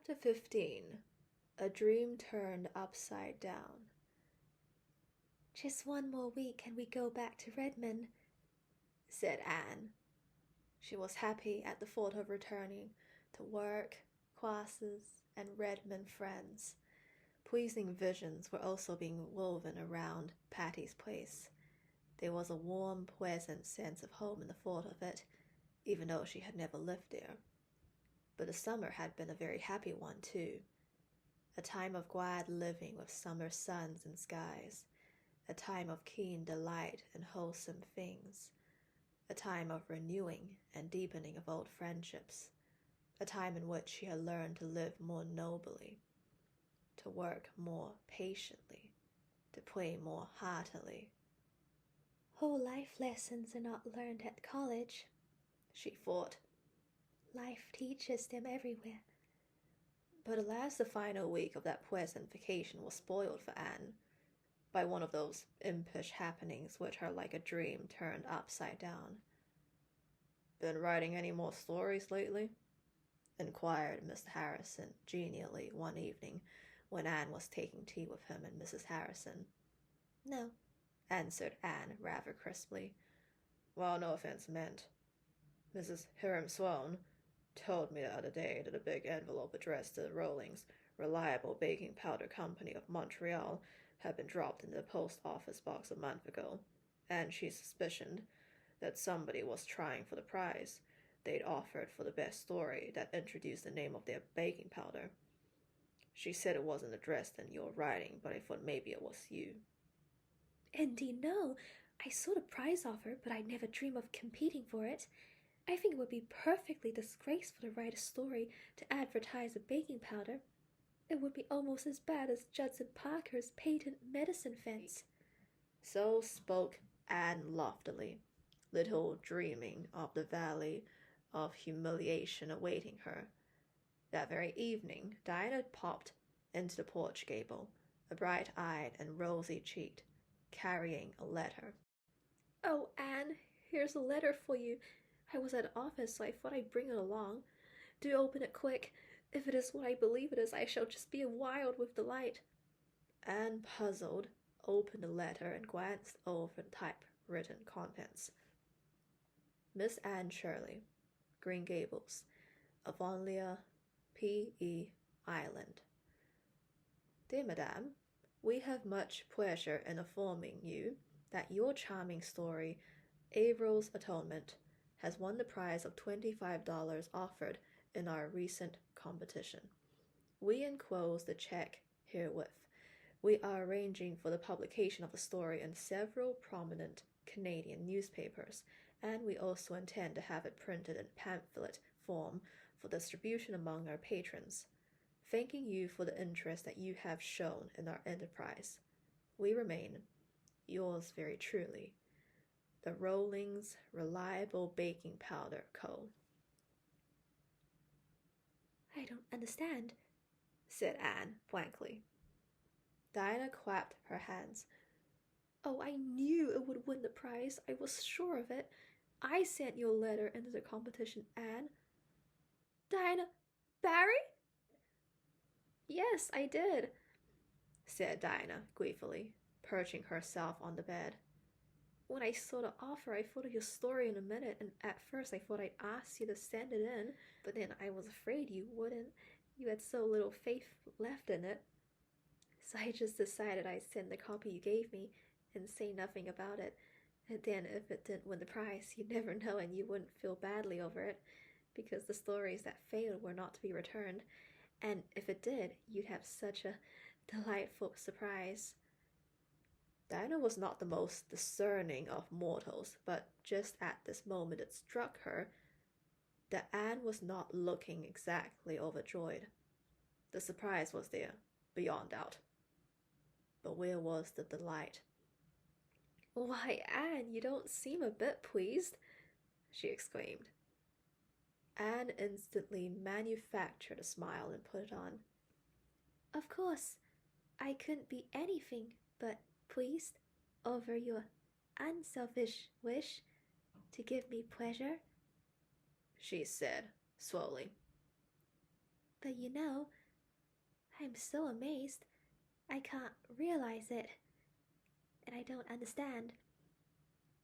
Chapter 15. A Dream Turned Upside Down. "Just one more week and we go back to Redmond," said Anne. She was happy at the thought of returning to work, classes, and Redmond friends. Pleasing visions were also being woven around Patty's place. There was a warm, pleasant sense of home in the thought of it, even though she had never lived there. But the summer had been a very happy one, too. A time of glad living with summer suns and skies. A time of keen delight in wholesome things. A time of renewing and deepening of old friendships. A time in which she had learned to live more nobly, to work more patiently, to play more heartily. "Whole life lessons are not learned at college," she thought. "Life teaches them everywhere." But alas, the final week of that pleasant vacation was spoiled for Anne by one of those impish happenings which are like a dream turned upside down. "Been writing any more stories lately?" inquired Mr. Harrison genially one evening when Anne was taking tea with him and Mrs. Harrison. "No," answered Anne rather crisply. "Well, no offense meant. Mrs. Hiram Sloane told me the other day that a big envelope addressed to the Rowlings Reliable Baking Powder Company of Montreal had been dropped into the post office box a month ago, and she suspicioned that somebody was trying for the prize they'd offered for the best story that introduced the name of their baking powder. She said it wasn't addressed in your writing, but I thought maybe it was you." "Indeed, no. I saw the prize offer, but I'd never dream of competing for it. I think it would be perfectly disgraceful to write a story to advertise a baking powder. It would be almost as bad as Judson Parker's patent medicine fence." So spoke Anne loftily, little dreaming of the valley of humiliation awaiting her. That very evening Diana popped into the porch gable, a bright-eyed and rosy-cheeked, carrying a letter. "Oh, Anne, here's a letter for you. I was at the office, so I thought I'd bring it along. Do open it quick. If it is what I believe it is, I shall just be wild with delight." Anne, puzzled, opened the letter and glanced over the typewritten contents. Miss Anne Shirley, Green Gables, Avonlea, P.E. Island. Dear Madame, we have much pleasure in informing you that your charming story, April's Atonement, has won the prize of $25 offered in our recent competition. We enclose the check herewith. We are arranging for the publication of the story in several prominent Canadian newspapers, and we also intend to have it printed in pamphlet form for distribution among our patrons. Thanking you for the interest that you have shown in our enterprise, we remain, yours very truly, the Rowlings Reliable Baking Powder Co. "I don't understand," said Anne blankly. Diana clapped her hands. "Oh, I knew it would win the prize. I was sure of it. I sent your letter into the competition, Anne." "Diana Barry?" "Yes, I did," said Diana gleefully, perching herself on the bed. "When I saw the offer, I thought of your story in a minute, and at first I thought I'd ask you to send it in, but then I was afraid you wouldn't. You had so little faith left in it. So I just decided I'd send the copy you gave me and say nothing about it. And then if it didn't win the prize, you'd never know and you wouldn't feel badly over it, because the stories that failed were not to be returned. And if it did, you'd have such a delightful surprise." Diana was not the most discerning of mortals, but just at this moment it struck her that Anne was not looking exactly overjoyed. The surprise was there, beyond doubt. But where was the delight? "Why, Anne, you don't seem a bit pleased," she exclaimed. Anne instantly manufactured a smile and put it on. "Of course, I couldn't be anything but pleased over your unselfish wish to give me pleasure," she said slowly. But you know, I'm so amazed. I can't realize it. And I don't understand.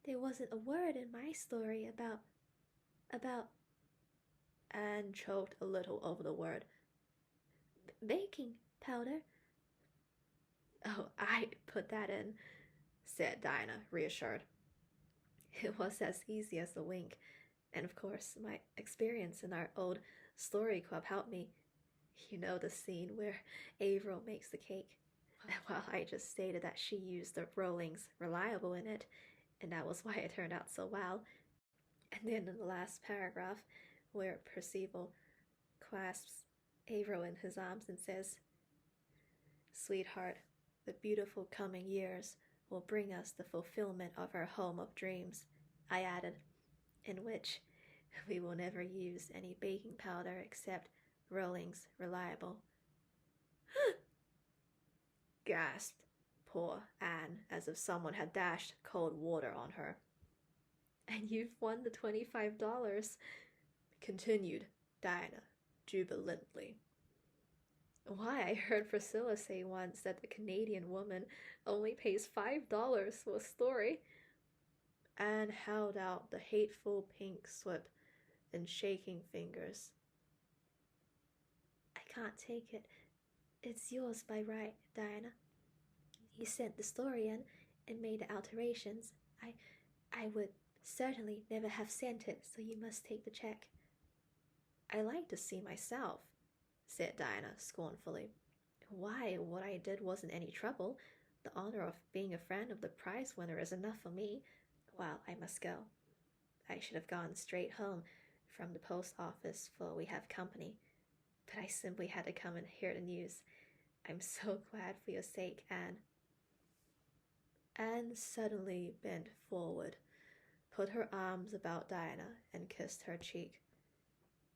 There wasn't a word in my story about Anne choked a little over the word. Baking powder. Oh, I put that in, said Dinah, reassured. It was as easy as a wink, and of course my experience in our old story club helped me. You know the scene where Avril makes the cake? Well, I just stated that she used the Rollings Reliable in it, and that was why it turned out so well. And then in the last paragraph, where Percival clasps Avril in his arms and says, "Sweetheart, the beautiful coming years will bring us the fulfillment of our home of dreams," I added, "in which we will never use any baking powder except Rollings Reliable." Gasped poor Anne, as if someone had dashed cold water on her. "And you've won the $25, continued Diana jubilantly. Why, I heard Priscilla say once that the Canadian woman only pays $5 for a story. Anne held out the hateful pink slip in shaking fingers. "I can't take it. It's yours by right, Diana. You sent the story in and made the alterations. I would certainly never have sent it, so you must take the check." "I like to see myself," said Diana scornfully. "Why, what I did wasn't any trouble. The honor of being a friend of the prize winner is enough for me. Well, I must go. I should have gone straight home from the post office, for we have company. But I simply had to come and hear the news. I'm so glad for your sake, Anne." Anne suddenly bent forward, put her arms about Diana, and kissed her cheek.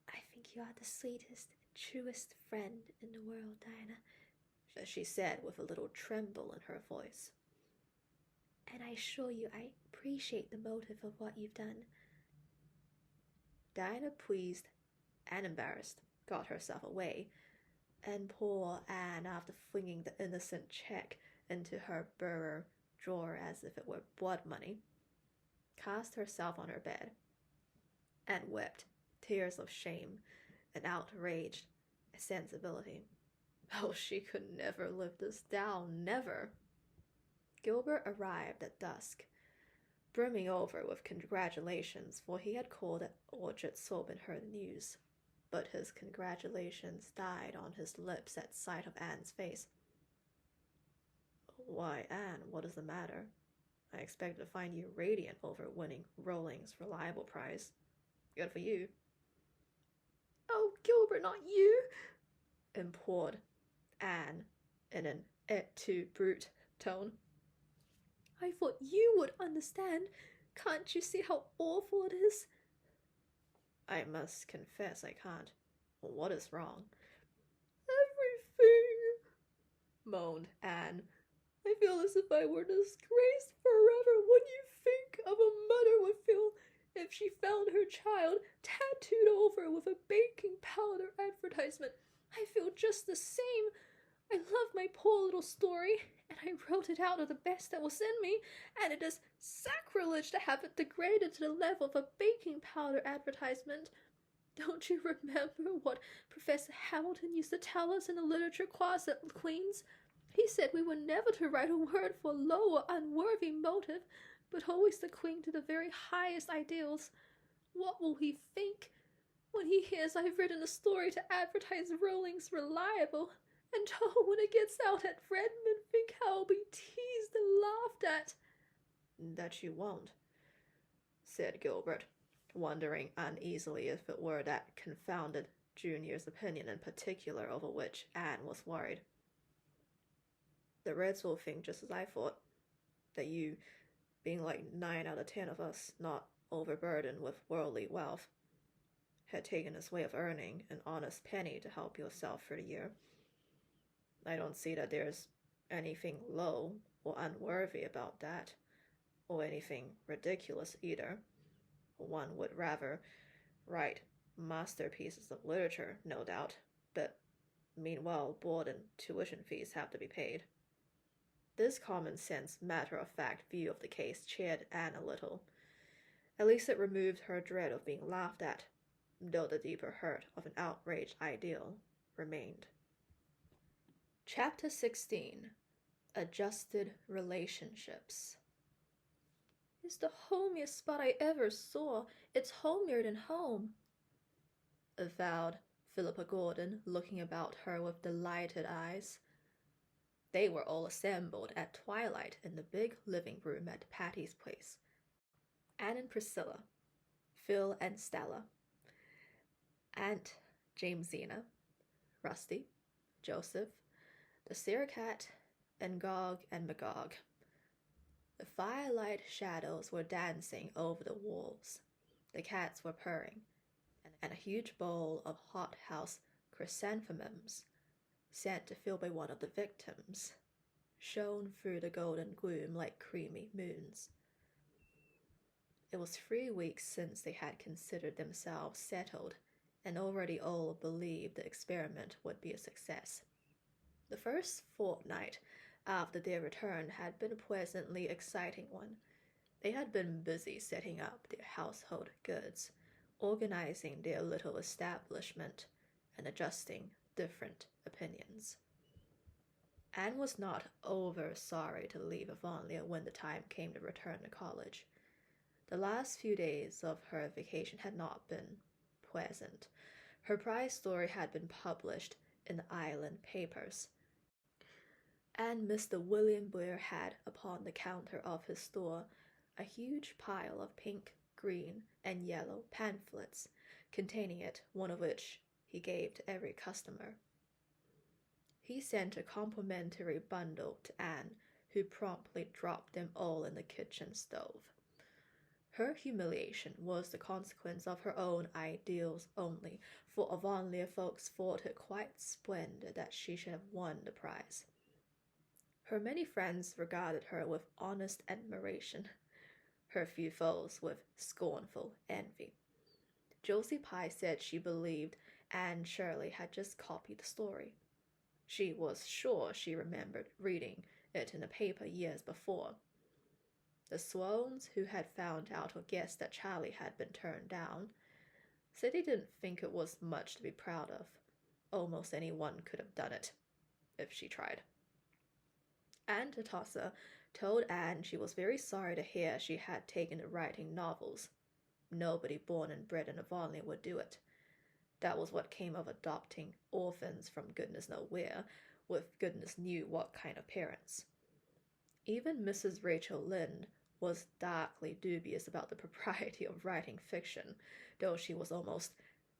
"I think you are the sweetest, truest friend in the world, Diana," she said with a little tremble in her voice. "And I assure you I appreciate the motive of what you've done." Diana, pleased and embarrassed, got herself away, and poor Anne, after flinging the innocent check into her bureau drawer as if it were blood money, cast herself on her bed and wept tears of shame and outraged sensibility. Oh, she could never live this down, never. Gilbert arrived at dusk, brimming over with congratulations, for he had called at Orchard Slope and heard the news. But his congratulations died on his lips at sight of Anne's face. "Why, Anne, what is the matter? I expected to find you radiant over winning Rollings Reliable prize. Good for you." "Oh, Gilbert, not you!" implored Anne in an et tu brute tone. "I thought you would understand. Can't you see how awful it is?" "I must confess I can't. What is wrong?" "Everything," moaned Anne. "I feel as if I were disgraced forever. What do you think of a mother would feel if she found her child tattooed over with a baking powder advertisement? I feel just the same. I love my poor little story, and I wrote it out of the best that was in me, and it is sacrilege to have it degraded to the level of a baking powder advertisement. Don't you remember what Professor Hamilton used to tell us in the literature class at Queen's? He said we were never to write a word for low or unworthy motive, but always to cling to the very highest ideals. What will he think when he hears I've written a story to advertise Rollings Reliable? And oh, when it gets out at Redmond, think how I'll be teased and laughed at." "That you won't," said Gilbert, wondering uneasily if it were that confounded junior's opinion in particular over which Anne was worried. "The Reds will think just as I thought, that you, being like 9 out of 10 of us, not overburdened with worldly wealth, had taken this way of earning an honest penny to help yourself for the year. I don't see that there's anything low or unworthy about that, or anything ridiculous either. One would rather write masterpieces of literature, no doubt, but Meanwhile, board and tuition fees have to be paid. This common-sense, matter-of-fact view of the case cheered Anne a little. At least it removed her dread of being laughed at, though the deeper hurt of an outraged ideal remained. Chapter 16. Adjusted Relationships. It's the homiest spot I ever saw. It's homier than home, avowed Philippa Gordon, looking about her with delighted eyes. They were all assembled at twilight in the big living room at Patty's place. Anne and Priscilla, Phil and Stella, Aunt Jamesina, Rusty, Joseph, the Sarah Cat, and Gog and Magog. The firelight shadows were dancing over the walls. The cats were purring, and a huge bowl of hothouse chrysanthemums, sent to Phil by one of the victims, shone through the golden gloom like creamy moons. It was 3 weeks since they had considered themselves settled, and already all believed the experiment would be a success. The first fortnight after their return had been a pleasantly exciting one. They had been busy setting up their household goods, organizing their little establishment, and adjusting different opinions. Anne was not over sorry to leave Avonlea when the time came to return to college. The last few days of her vacation had not been pleasant. Her prize story had been published in the island papers, and Mr. William Blair had upon the counter of his store a huge pile of pink, green, and yellow pamphlets, containing it, one of which he gave to every customer. He sent a complimentary bundle to Anne, who promptly dropped them all in the kitchen stove. Her humiliation was the consequence of her own ideals only, for Avonlea folks thought it quite splendid that she should have won the prize. Her many friends regarded her with honest admiration, her few foes with scornful envy. Josie Pye said she believed Anne Shirley had just copied the story. She was sure she remembered reading it in the paper years before. The Swans, who had found out or guessed that Charlie had been turned down, said they didn't think it was much to be proud of. Almost anyone could have done it, if she tried. Aunt Atossa told Anne she was very sorry to hear she had taken to writing novels. Nobody born and bred in Avonlea would do it. That was what came of adopting orphans from goodness know where, with goodness knew what kind of parents. Even Mrs. Rachel Lynde was darkly dubious about the propriety of writing fiction, though she was almost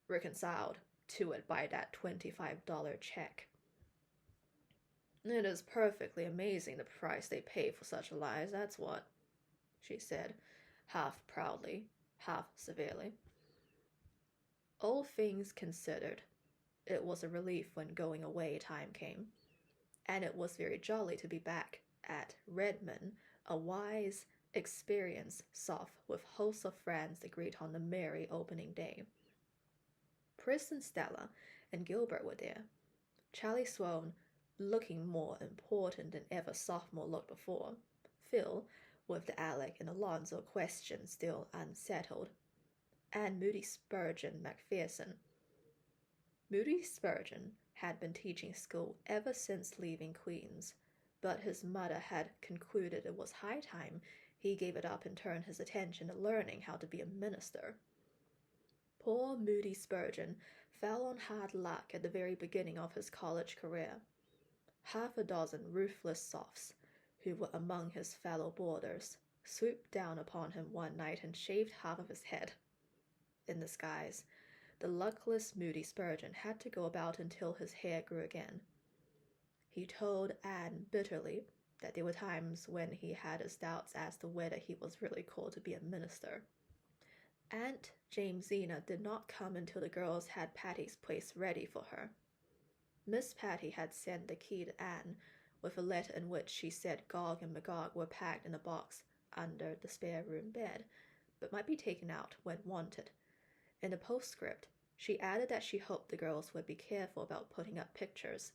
reconciled to it by that $25 check. "It is perfectly amazing the price they pay for such lies, that's what," she said, half proudly, half severely. All things considered, it was a relief when going away time came, and it was very jolly to be back at Redmond, a wise, experienced soph with hosts of friends to greet on the merry opening day. Pris and Stella and Gilbert were there. Charlie Sloane, looking more important than ever sophomore looked before. Phil, with the Alec and Alonzo question still unsettled. And Moody Spurgeon Macpherson. Moody Spurgeon had been teaching school ever since leaving Queen's, but his mother had concluded it was high time he gave it up and turned his attention to learning how to be a minister. Poor Moody Spurgeon fell on hard luck at the very beginning of his college career. 6 ruthless sophs, who were among his fellow boarders, swooped down upon him one night and shaved half of his head. In disguise, the luckless Moody Spurgeon had to go about until his hair grew again. He told Anne bitterly that there were times when he had his doubts as to whether he was really called to be a minister. Aunt Jamesina did not come until the girls had Patty's place ready for her. Miss Patty had sent the key to Anne with a letter in which she said Gog and Magog were packed in a box under the spare room bed, but might be taken out when wanted. In the postscript, She added that she hoped the girls would be careful about putting up pictures.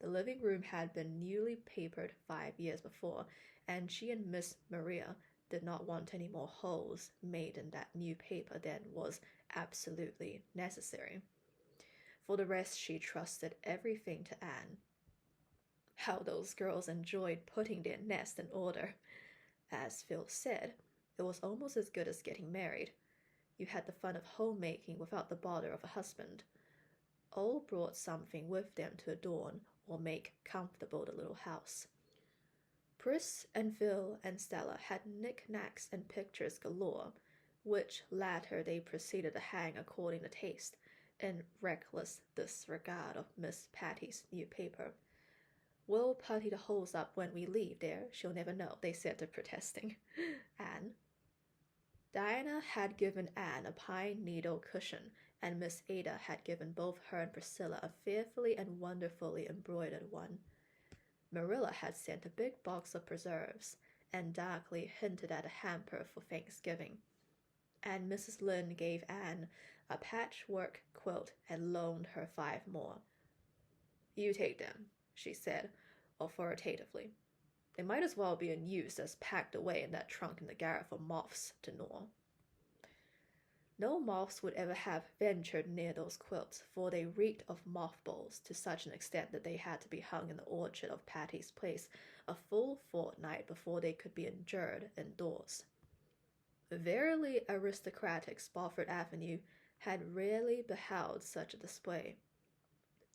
The living room had been newly papered 5 years before, and she and Miss Maria did not want any more holes made in that new paper than was absolutely necessary. For the rest, she trusted everything to Anne. How those girls enjoyed putting their nest in order. As Phil said, it was almost as good as getting married. You had the fun of homemaking without the bother of a husband. All brought something with them to adorn or make comfortable the little house. Pris and Phil and Stella had knickknacks and pictures galore, which latter they proceeded to hang according to taste, in reckless disregard of Miss Patty's new paper. "We'll putty the holes up when we leave there, she'll never know," they said to protesting Anne. Diana had given Anne a pine needle cushion, and Miss Ada had given both her and Priscilla a fearfully and wonderfully embroidered one. Marilla had sent a big box of preserves, and darkly hinted at a hamper for Thanksgiving. And Mrs. Lynde gave Anne a patchwork quilt and loaned her 5 more. "You take them," she said authoritatively. "They might as well be in use as packed away in that trunk in the garret for moths to gnaw." No moths would ever have ventured near those quilts, for they reeked of mothballs to such an extent that they had to be hung in the orchard of Patty's Place a full fortnight before they could be endured indoors. Verily aristocratic Spofford Avenue had rarely beheld such a display.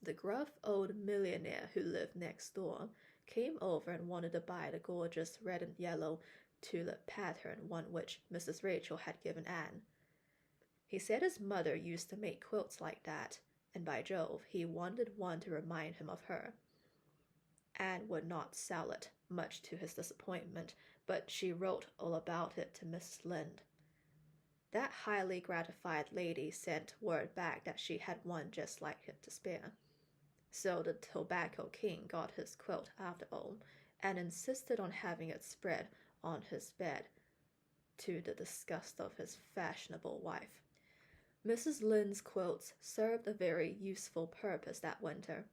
The gruff old millionaire who lived next door came over and wanted to buy the gorgeous red and yellow tulip pattern one which Mrs. Rachel had given Anne. He said his mother used to make quilts like that, and by Jove, he wanted one to remind him of her. Anne would not sell it, much to his disappointment, but she wrote all about it to Mrs. Lynde. That highly gratified lady sent word back that she had one just like it to spare. So the Tobacco King got his quilt after all, and insisted on having it spread on his bed, to the disgust of his fashionable wife. Mrs. Lynde's quilts served a very useful purpose that winter.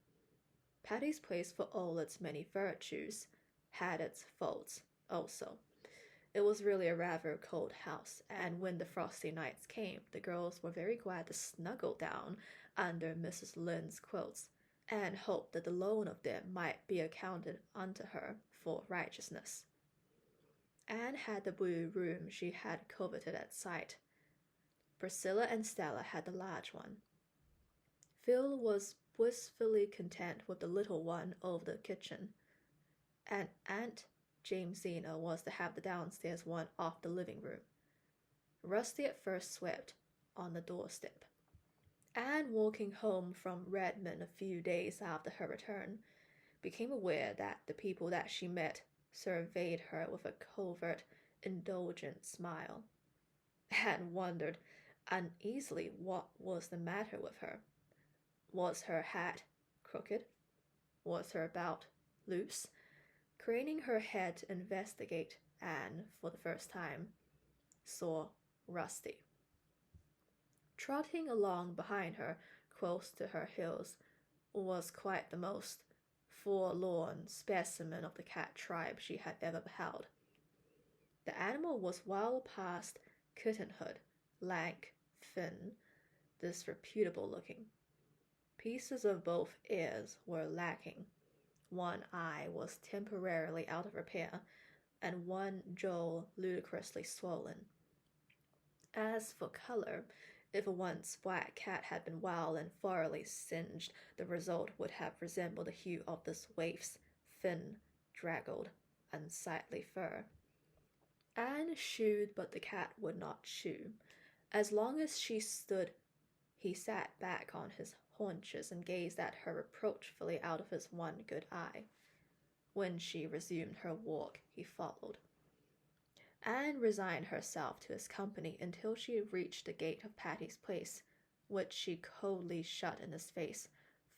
Patty's Place, for all its many virtues, had its faults also. It was really a rather cold house, and when the frosty nights came, the girls were very glad to snuggle down under Mrs. Lynde's quilts, and hoped that the loan of them might be accounted unto her for righteousness. Anne had the blue room she had coveted at sight. Priscilla and Stella had the large one. Phil was blissfully content with the little one over the kitchen, and Aunt Jamesina was to have the downstairs one off the living room. Rusty at first swept on the doorstep. Anne, walking home from Redmond a few days after her return, became aware that the people that she met surveyed her with a covert, indulgent smile. Anne wondered uneasily what was the matter with her. Was her hat crooked? Was her belt loose? Craning her head to investigate, Anne, for the first time, saw Rusty. Trotting along behind her, close to her heels, was quite the most forlorn specimen of the cat tribe she had ever beheld. The animal was well past kittenhood, lank, thin, disreputable looking. Pieces of both ears were lacking. One eye was temporarily out of repair, and one jaw ludicrously swollen. As for color, if a once black cat had been well and thoroughly singed, the result would have resembled the hue of this waif's thin, draggled, unsightly fur. Anne shooed, but the cat would not chew. As long as she stood, he sat back on his haunches and gazed at her reproachfully out of his one good eye. When she resumed her walk, he followed. Anne resigned herself to his company until she reached the gate of Patty's Place, which she coldly shut in his face,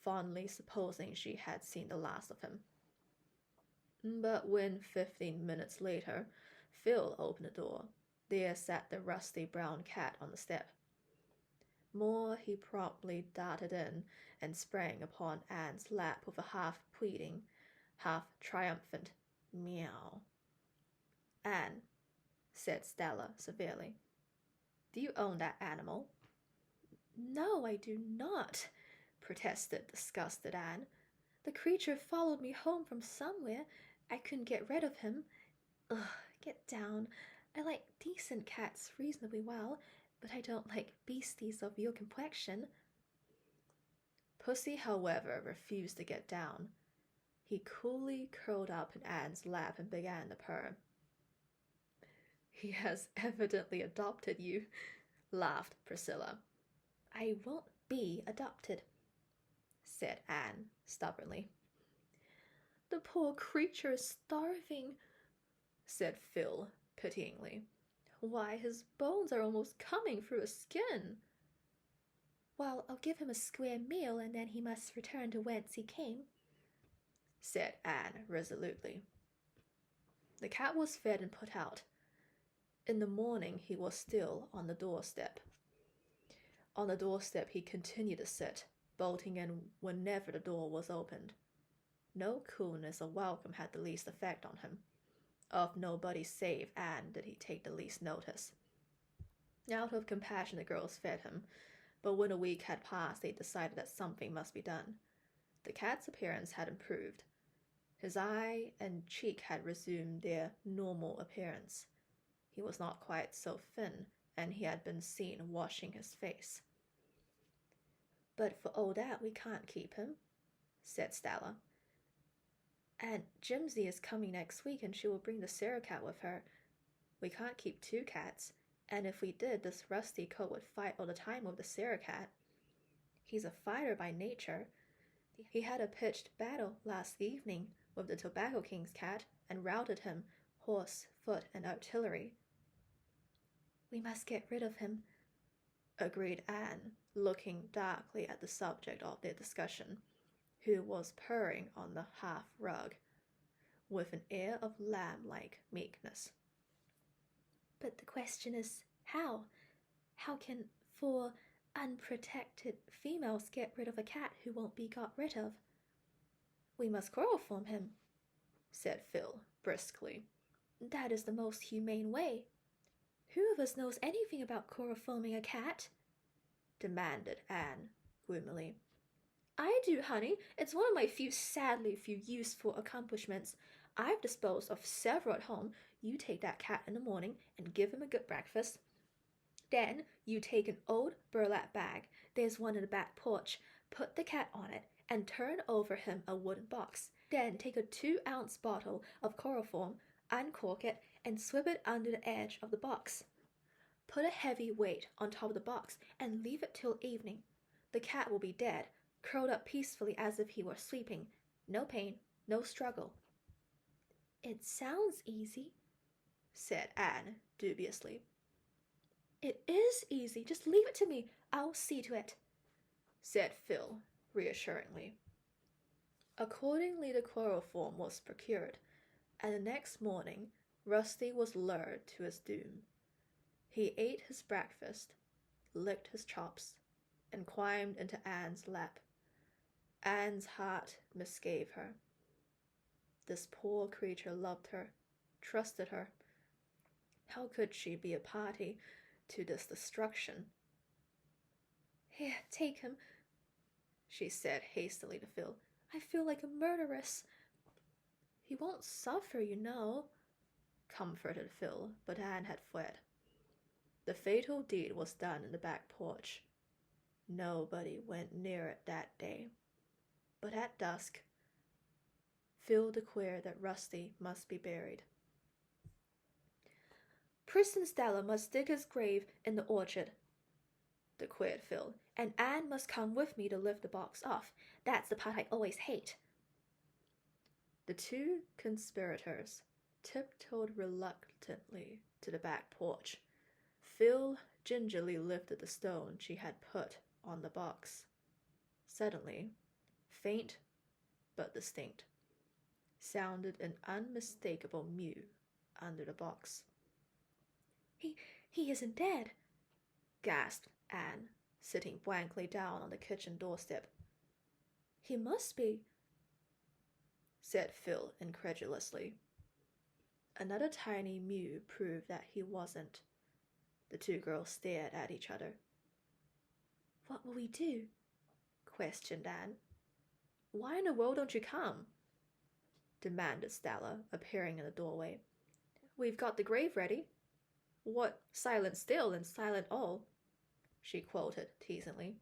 fondly supposing she had seen the last of him. But when 15 minutes later Phil opened the door, there sat the rusty brown cat on the step. More, he promptly darted in and sprang upon Anne's lap with a half-pleading, half-triumphant meow. "Anne," said Stella severely, "do you own that animal?" "No, I do not," protested disgusted Anne. "The creature followed me home from somewhere. I couldn't get rid of him. Ugh, get down. I like decent cats reasonably well, but I don't like beasties of your complexion." Pussy, however, refused to get down. He coolly curled up in Anne's lap and began to purr. "He has evidently adopted you," laughed Priscilla. "I won't be adopted," said Anne stubbornly. "The poor creature is starving," said Phil pityingly. "Why, his bones are almost coming through his skin." "Well, I'll give him a square meal, and then he must return to whence he came," said Anne resolutely. The cat was fed and put out. In the morning he was still on the doorstep. On the doorstep he continued to sit, bolting in whenever the door was opened. No coolness or welcome had the least effect on him. Of nobody save Anne did he take the least notice. Out of compassion the girls fed him, but when a week had passed they decided that something must be done. The cat's appearance had improved. His eye and cheek had resumed their normal appearance. He was not quite so thin, and he had been seen washing his face. "But for all that, we can't keep him," said Stella. "Aunt Jimsy is coming next week, and she will bring the Sarah cat with her. We can't keep two cats, and if we did, this rusty coat would fight all the time with the Sarah cat. He's a fighter by nature. He had a pitched battle last evening with the Tobacco King's cat and routed him, horse, foot, and artillery." "We must get rid of him," agreed Anne, looking darkly at the subject of their discussion, who was purring on the hearth-rug, with an air of lamb-like meekness. "But the question is, how? How can 4 unprotected females get rid of a cat who won't be got rid of?" "We must chloroform him," said Phil briskly. "That is the most humane way." "Who of us knows anything about chloroforming a cat?" demanded Anne gloomily. "I do, honey. It's one of my sadly few useful accomplishments. I've disposed of several at home. You take that cat in the morning and give him a good breakfast. Then you take an old burlap bag, there's one in the back porch, put the cat on it, and turn over him a wooden box. Then take a 2-ounce bottle of chloroform, uncork it, and slip it under the edge of the box. Put a heavy weight on top of the box and leave it till evening. The cat will be dead, curled up peacefully as if he were sleeping. No pain, no struggle." "It sounds easy," said Anne dubiously. "It is easy. Just leave it to me. I'll see to it," said Phil reassuringly. Accordingly, the chloroform was procured, and the next morning Rusty was lured to his doom. He ate his breakfast, licked his chops, and climbed into Anne's lap. Anne's heart misgave her. This poor creature loved her, trusted her. How could she be a party to this destruction? "Here, take him," she said hastily to Phil. "I feel like a murderess." "He won't suffer, you know," comforted Phil, but Anne had fled. The fatal deed was done in the back porch. Nobody went near it that day. But at dusk, Phil declared that Rusty must be buried. "Pris and Stella must dig his grave in the orchard," declared Phil, "and Anne must come with me to lift the box off. That's the part I always hate." The two conspirators tiptoed reluctantly to the back porch. Phil gingerly lifted the stone she had put on the box. Suddenly, faint but distinct, sounded an unmistakable mew under the box. He isn't dead," gasped Anne sitting blankly down on the kitchen doorstep. "He must be," said Phil incredulously. Another tiny mew proved that he wasn't. The two girls stared at each other. "What will we do?" questioned Anne. "Why in the world don't you come?" demanded Stella, appearing in the doorway. "We've got the grave ready. What silent still and silent all," she quoted teasingly.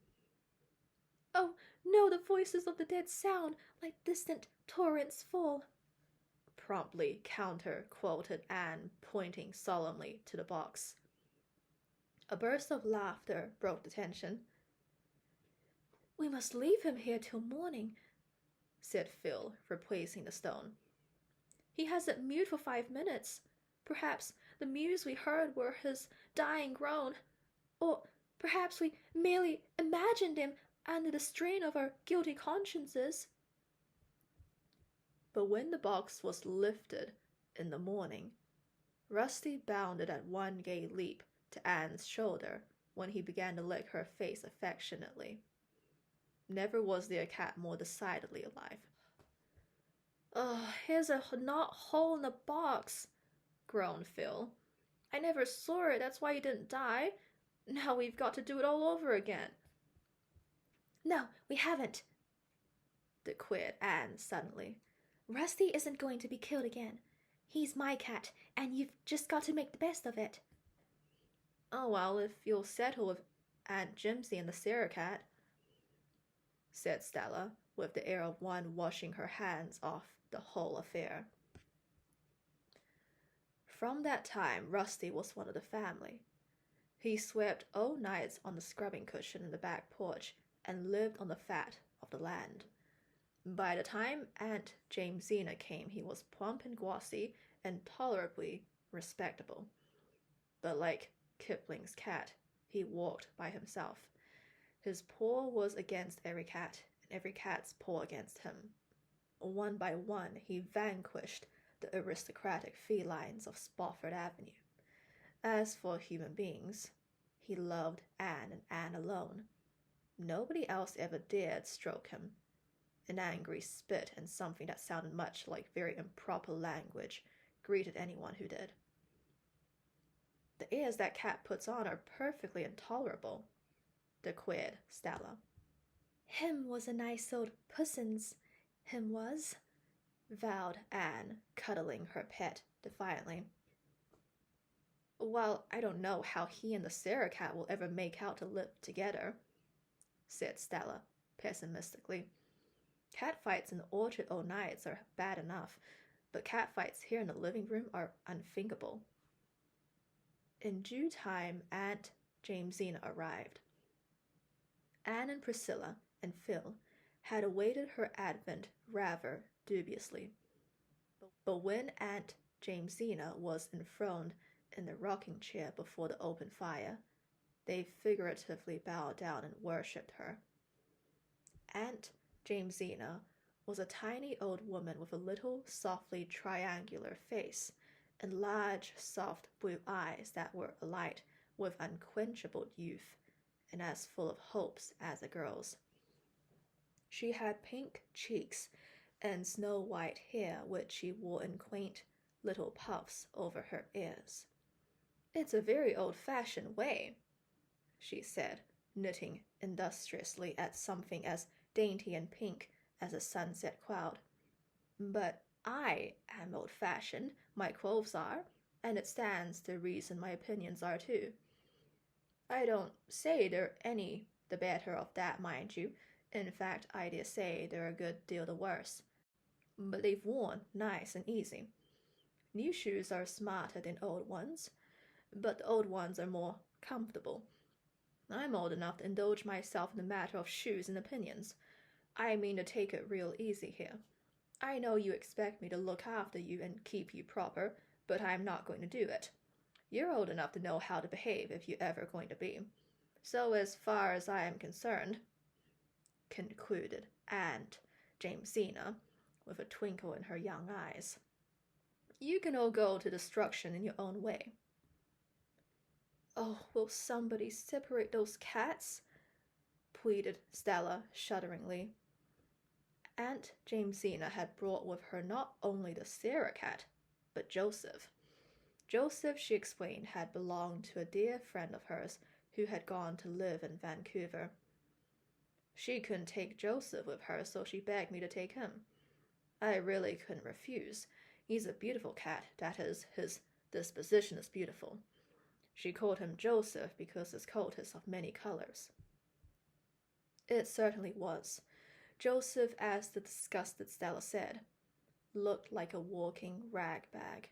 "Oh, no, the voices of the dead sound like distant torrents fall," promptly counter-quoted Anne, pointing solemnly to the box. A burst of laughter broke the tension. "We must leave him here till morning," said Phil, replacing the stone. "He hasn't mewed for 5 minutes. Perhaps the mews we heard were his dying groan. Or perhaps we merely imagined him under the strain of our guilty consciences." But when the box was lifted in the morning, Rusty bounded at one gay leap to Anne's shoulder when he began to lick her face affectionately. Never was there a cat more decidedly alive. "Oh, here's a knot hole in the box," groaned Phil. "I never saw it, that's why he didn't die. Now we've got to do it all over again." "No, we haven't," declared Anne suddenly. "Rusty isn't going to be killed again. He's my cat, and you've just got to make the best of it." "Oh, well, if you'll settle with Aunt Jimsy and the Sarah cat," said Stella, with the air of one washing her hands off the whole affair. From that time, Rusty was one of the family. He swept all nights on the scrubbing cushion in the back porch and lived on the fat of the land. By the time Aunt Jamesina came, he was plump and glossy and tolerably respectable. But like Kipling's cat, he walked by himself. His paw was against every cat, and every cat's paw against him. One by one, he vanquished the aristocratic felines of Spofford Avenue. As for human beings, he loved Anne and Anne alone. Nobody else ever dared stroke him. An angry spit and something that sounded much like very improper language greeted anyone who did. "The airs that cat puts on are perfectly intolerable," declared Stella. "Him was a nice old pussens, him was," vowed Anne, cuddling her pet defiantly. "Well, I don't know how he and the Sarah cat will ever make out to live together," said Stella pessimistically. "Catfights in the orchard all nights are bad enough, but catfights here in the living room are unthinkable." In due time, Aunt Jamesina arrived. Anne and Priscilla and Phil had awaited her advent rather dubiously. But when Aunt Jamesina was enthroned in the rocking chair before the open fire, they figuratively bowed down and worshipped her. Aunt Jamesina was a tiny old woman with a little softly triangular face and large soft blue eyes that were alight with unquenchable youth and as full of hopes as a girl's. She had pink cheeks and snow-white hair which she wore in quaint little puffs over her ears. "It's a very old-fashioned way," she said, knitting industriously at something as dainty and pink as a sunset cloud. "But I am old-fashioned, my clothes are, and it stands to reason my opinions are too. I don't say they're any the better of that, mind you. In fact, I dare say they're a good deal the worse. But they've worn nice and easy. New shoes are smarter than old ones, but the old ones are more comfortable. I'm old enough to indulge myself in the matter of shoes and opinions. I mean to take it real easy here. I know you expect me to look after you and keep you proper, but I'm not going to do it. You're old enough to know how to behave if you're ever going to be. So as far as I am concerned," concluded Aunt Jamesina, with a twinkle in her young eyes, "you can all go to destruction in your own way." "Oh, will somebody separate those cats?" pleaded Stella shudderingly. Aunt Jamesina had brought with her not only the Sarah cat, but Joseph. Joseph, she explained, had belonged to a dear friend of hers who had gone to live in Vancouver. She couldn't take Joseph with her, so she begged me to take him. I really couldn't refuse. He's a beautiful cat, that is, his disposition is beautiful. She called him Joseph because his coat is of many colors. It certainly was. Joseph, as the disgusted Stella said, looked like a walking rag bag.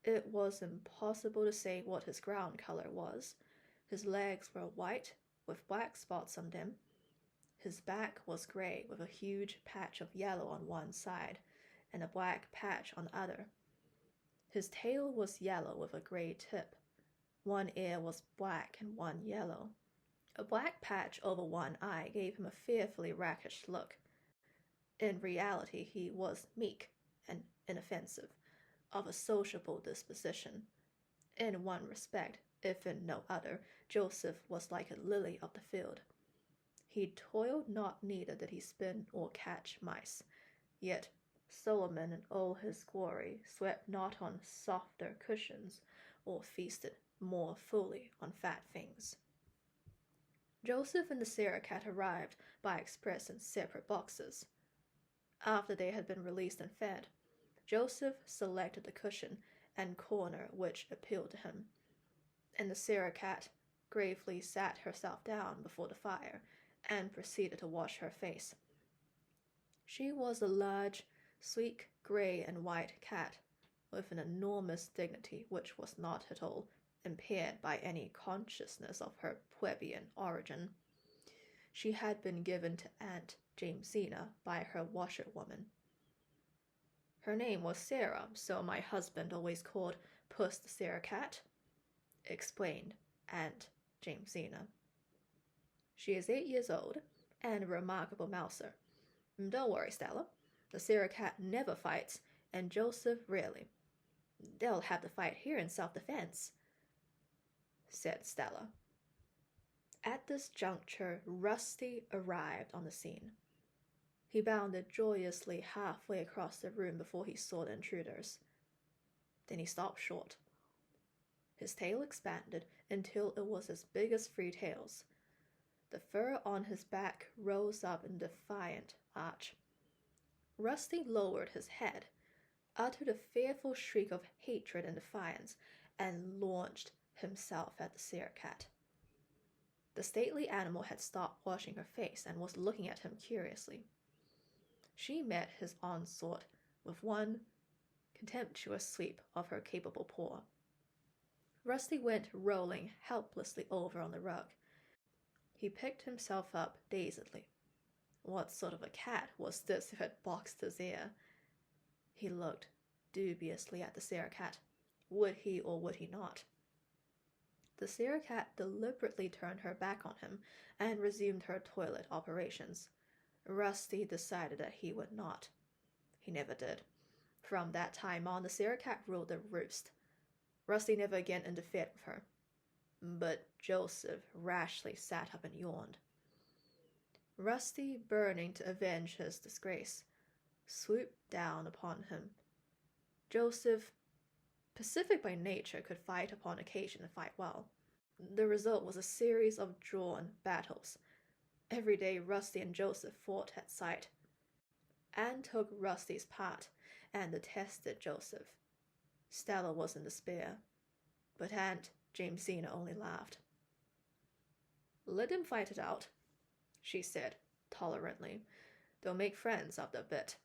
It was impossible to say what his ground color was. His legs were white, with black spots on them. His back was gray, with a huge patch of yellow on one side, and a black patch on the other. His tail was yellow with a gray tip. One ear was black and one yellow. A black patch over one eye gave him a fearfully rakish look. In reality, he was meek and inoffensive, of a sociable disposition. In one respect, if in no other, Joseph was like a lily of the field. He toiled not, neither did he spin or catch mice. Yet Solomon in all his glory slept not on softer cushions, or feasted more fully on fat things. Joseph and the Sarah cat arrived by express in separate boxes. After they had been released and fed, Joseph selected the cushion and corner which appealed to him, and the Sarah cat gravely sat herself down before the fire and proceeded to wash her face. She was a large, sleek, gray and white cat, with an enormous dignity which was not at all impaired by any consciousness of her plebeian origin. She had been given to Aunt Jamesina by her washerwoman. Her name was Sarah, so my husband always called Puss the Sarah cat, explained Aunt Jamesina. She is 8 years old and a remarkable mouser. Don't worry, Stella. The Sarah cat never fights, and Joseph rarely. They'll have to fight here in self-defense, said Stella. At this juncture, Rusty arrived on the scene. He bounded joyously halfway across the room before he saw the intruders. Then he stopped short. His tail expanded until it was as big as 3 tails. The fur on his back rose up in defiant arch. Rusty lowered his head, uttered a fearful shriek of hatred and defiance, and launched himself at the Sarah cat. The stately animal had stopped washing her face and was looking at him curiously. She met his onslaught with one contemptuous sweep of her capable paw. Rusty went rolling helplessly over on the rug. He picked himself up dazedly. What sort of a cat was this who had boxed his ear? He looked dubiously at the Sarah cat. Would he or would he not? The Sarah cat deliberately turned her back on him and resumed her toilet operations. Rusty decided that he would not. He never did. From that time on, the Sarah cat ruled the roost. Rusty never again interfered with her. But Joseph rashly sat up and yawned. Rusty, burning to avenge his disgrace, swooped down upon him. Joseph, pacific by nature, could fight upon occasion and fight well. The result was a series of drawn battles. Every day Rusty and Joseph fought at sight. Anne took Rusty's part and detested Joseph. Stella was in despair, but Aunt Jamesina only laughed. "Let them fight it out," she said tolerantly. "They'll make friends after a bit.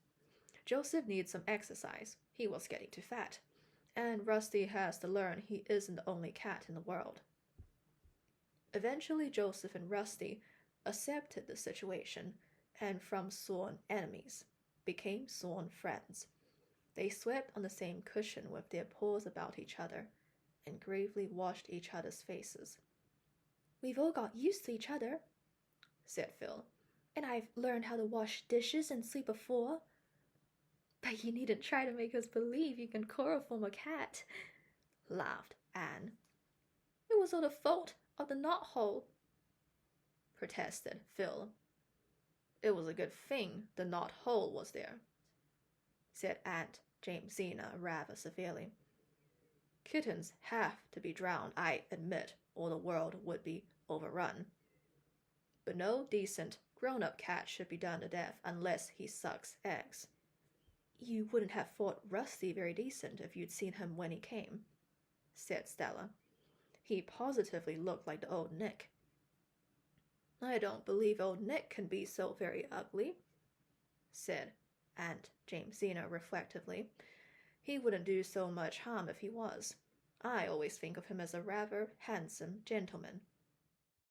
Joseph needs some exercise. He was getting too fat. And Rusty has to learn he isn't the only cat in the world." Eventually Joseph and Rusty accepted the situation, and from sworn enemies became sworn friends. They slept on the same cushion with their paws about each other, and gravely washed each other's faces. "We've all got used to each other," said Phil, "and I've learned how to wash dishes and sweep a floor." "But you needn't try to make us believe you can chloroform a cat," laughed Anne. "It was all the fault of the knothole." protested Phil. It was a good thing the knot-hole was there, said Aunt Jamesina rather severely. Kittens have to be drowned, I admit, or the world would be overrun. But no decent grown-up cat should be done to death unless he sucks eggs. You wouldn't have thought Rusty very decent if you'd seen him when he came, said Stella. He positively looked like the old Nick. I don't believe old Nick can be so very ugly, said Aunt Jamesina reflectively. He wouldn't do so much harm if he was. I always think of him as a rather handsome gentleman,